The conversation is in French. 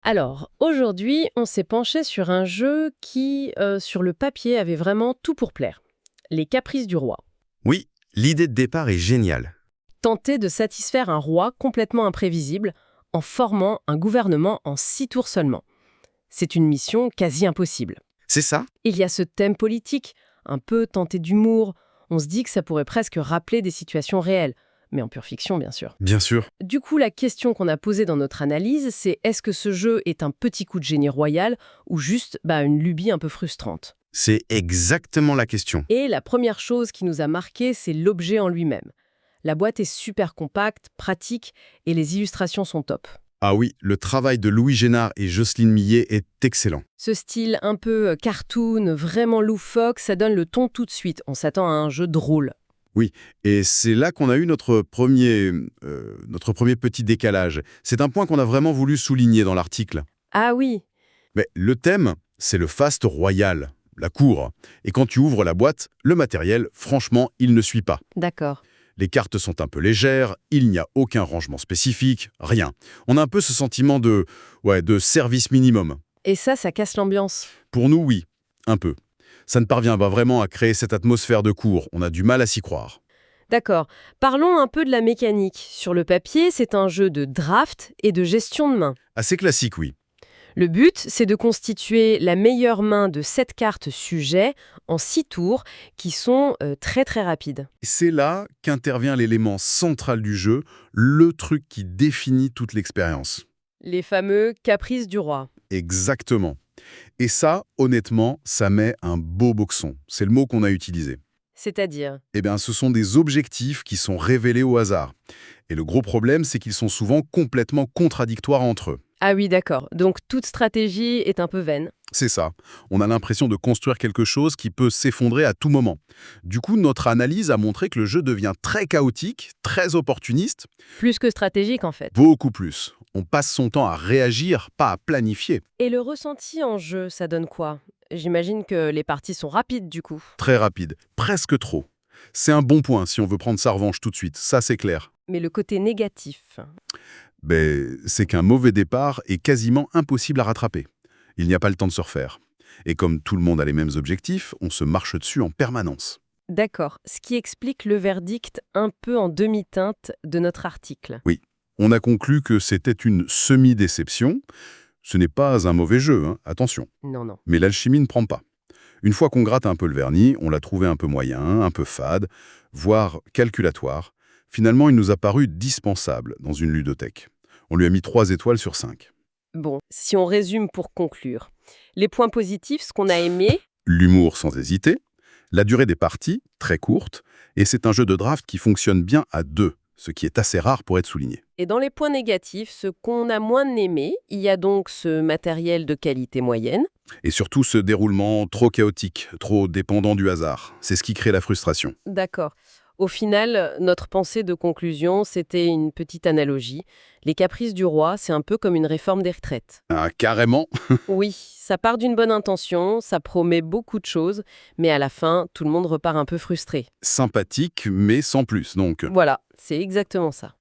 Alors, aujourd'hui, on s'est penché sur un jeu qui, sur le papier, avait vraiment tout pour plaire. Les caprices du roi. Oui, l'idée de départ est géniale. Tenter de satisfaire un roi complètement imprévisible en formant un gouvernement en 6 tours seulement. C'est une mission quasi impossible. C'est ça? Il y a ce thème politique, un peu tenté d'humour. On se dit que ça pourrait presque rappeler des situations réelles, mais en pure fiction, bien sûr. Bien sûr. Du coup, la question qu'on a posée dans notre analyse, c'est est-ce que ce jeu est un petit coup de génie royal ou juste une lubie un peu frustrante? C'est exactement la question. Et la première chose qui nous a marqué, c'est l'objet en lui-même. La boîte est super compacte, pratique, et les illustrations sont top. Ah oui, le travail de Louis Génard et Jocelyne Millet est excellent. Ce style un peu cartoon, vraiment loufoque, ça donne le ton tout de suite. On s'attend à un jeu drôle. Oui, et c'est là qu'on a eu notre premier petit décalage. C'est un point qu'on a vraiment voulu souligner dans l'article. Ah oui, Mais le thème, c'est le faste royal, la cour. Et quand tu ouvres la boîte, le matériel, franchement, il ne suit pas. d'accord. Les cartes sont un peu légères, il n'y a aucun rangement spécifique, rien. On a un peu ce sentiment de service minimum. Et ça casse l'ambiance. Pour nous, oui, un peu. Ça ne parvient pas vraiment à créer cette atmosphère de cour, on a du mal à s'y croire. D'accord. Parlons un peu de la mécanique. Sur le papier, c'est un jeu de draft et de gestion de main. Assez classique, oui. Le but, c'est de constituer la meilleure main de 7 cartes sujets en 6 tours qui sont très très rapides. C'est là qu'intervient l'élément central du jeu, le truc qui définit toute l'expérience. Les fameux caprices du roi. Exactement. Et ça, honnêtement, ça met un beau boxon. C'est le mot qu'on a utilisé. C'est-à-dire? Eh bien, ce sont des objectifs qui sont révélés au hasard. Et le gros problème, c'est qu'ils sont souvent complètement contradictoires entre eux. Ah oui, d'accord. Donc toute stratégie est un peu vaine. C'est ça. On a l'impression de construire quelque chose qui peut s'effondrer à tout moment. Du coup, notre analyse a montré que le jeu devient très chaotique, très opportuniste, Plus que stratégique en fait. beaucoup plus. On passe son temps à réagir, pas à planifier. Et le ressenti en jeu, ça donne quoi? J'imagine que les parties sont rapides du coup. Très rapide, presque trop. C'est un bon point si on veut prendre sa revanche tout de suite, ça c'est clair. Mais le côté négatif. C'est qu'un mauvais départ est quasiment impossible à rattraper. Il n'y a pas le temps de se refaire. Et comme tout le monde a les mêmes objectifs, on se marche dessus en permanence. D'accord. Ce qui explique le verdict un peu en demi-teinte de notre article. Oui, on a conclu que c'était une semi-déception. Ce n'est pas un mauvais jeu, hein, attention. Non, non. Mais l'alchimie ne prend pas. Une fois qu'on gratte un peu le vernis, on l'a trouvé un peu moyen, un peu fade, voire calculatoire. Finalement, il nous a paru dispensable dans une ludothèque. On lui a mis 3 étoiles sur 5. Bon, si on résume pour conclure. Les points positifs, ce qu'on a aimé, L'humour sans hésiter, la durée des parties, très courte, et c'est un jeu de draft qui fonctionne bien à deux, ce qui est assez rare pour être souligné. et dans les points négatifs, ce qu'on a moins aimé, il y a donc ce matériel de qualité moyenne. Et surtout ce déroulement trop chaotique, trop dépendant du hasard. C'est ce qui crée la frustration. D'accord. Au final, notre pensée de conclusion, c'était une petite analogie. Les caprices du roi, c'est un peu comme une réforme des retraites. Ah, carrément. Oui, ça part d'une bonne intention, ça promet beaucoup de choses, mais à la fin, tout le monde repart un peu frustré. Sympathique, mais sans plus, donc. Voilà, c'est exactement ça.